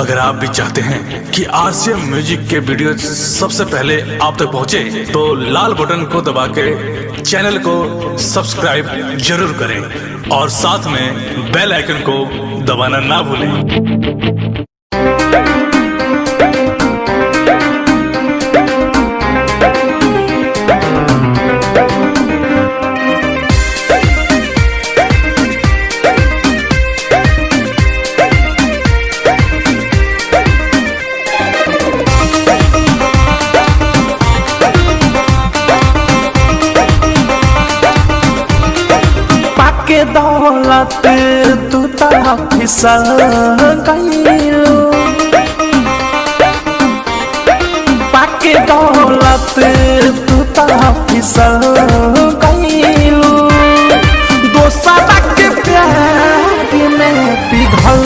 अगर आप भी चाहते हैं कि आरसीएम म्यूजिक के वीडियो सबसे पहले आप तक पहुंचे, तो लाल बटन को दबा के चैनल को सब्सक्राइब जरूर करें और साथ में बेल आइकन को दबाना ना भूलें। के दौलत तू ता फिसल गईलू, पाके दौलत तू ता फिसल गईलू, दोसरा के प्यार में पिघल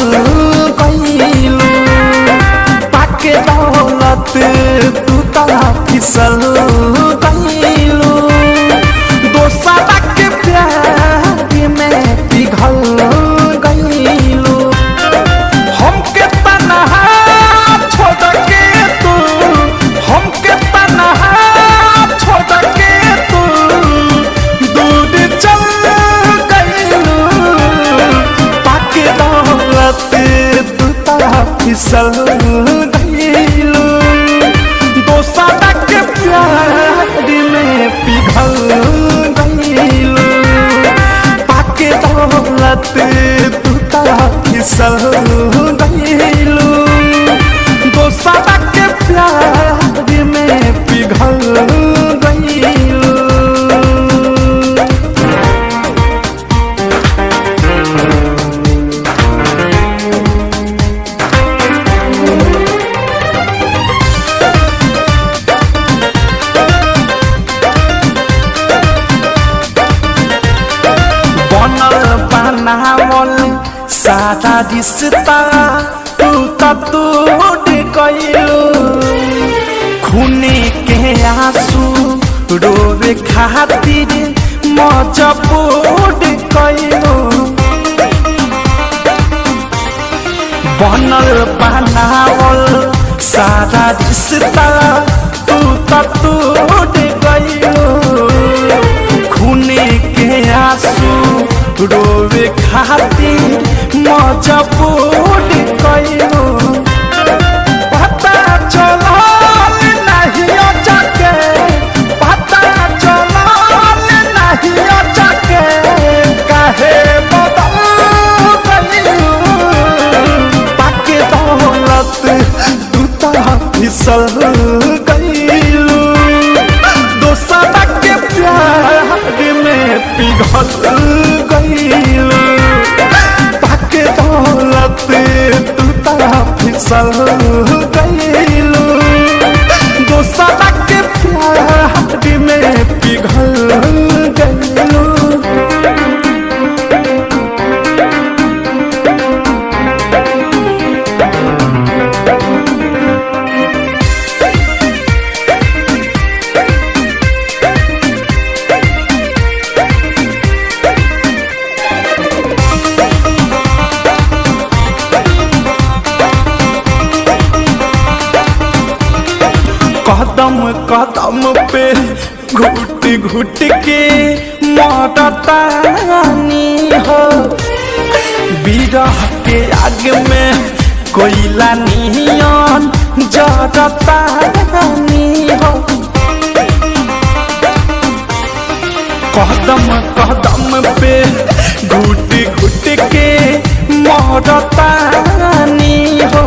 गईलू, पाके दौलत तू ता फिसल गईलू, दोसरा के प्यार में पिघल गईलू, हमके तन्हा छोड़ के तू, हमके तन्हा छोड़ के तू दूर चल गईलू, पाके दौलत तू ता फिसल गईलू, दोसरा के प्यार में पिघल गईलू, पाके दौलत तू ता फिसल गईलू, दोसरा के प्यार में पिघल गईलू। बनावल सादा रिश्ता तू ता टूट गईलू, खूने के आंसू रोवे खातिर मजबूर गईलू, बनल बनावल सादा रिश्ता तू ता टूट गईलू, खूने के आंसू रोवे खातिर मजबूर गईलू, पता चलल नहीं अचके, पता चलल नहीं अचके, काहे बदल गईलू, पाके दौलत तू ता फिसल गईलू, दोसरा के प्यार में पिघल गईलू, पाके दौलत तू ता फिसल गईलू, दोसरा के प्यार में पिघल गईलू। कदम कदम पे घुट घुट के मरतानी हो, बिरह के आग में कोयला नियन जरतानी हो, कदम कदम पे घुट घुट के मरतानी हो,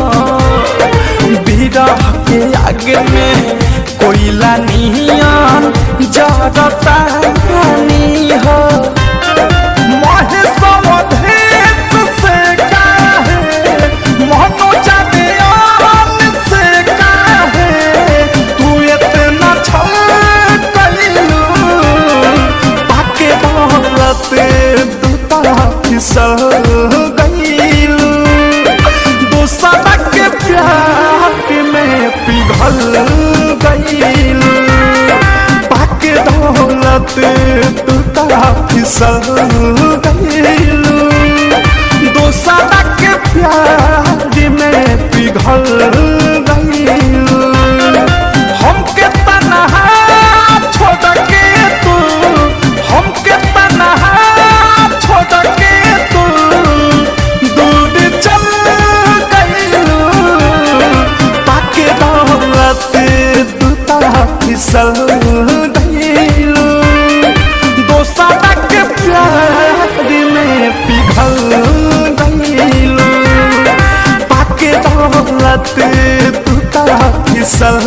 बिरह के आग में कोयला नियन जरतानी हो, महेश मधेश से काहे, मनोज दयाल से काहे तू इतना छल गईलू, पाके दौलत तू ता फिसल गईलू, दोसरा के प्यार में पिघल गईलू, पाके दौलत तू ता फिसल गईलू, दोसरा के प्यार में पिघल पिघल गईलू। हमके तन्हा छोड़ के तू, हमके तन्हा छोड़ के तू दूर चल गईलू। पाके दौलत तू तरह फिसल गईलू। दोसरा के प्यार में पिघल गईलू। पाके दौलत तू तरह फिसल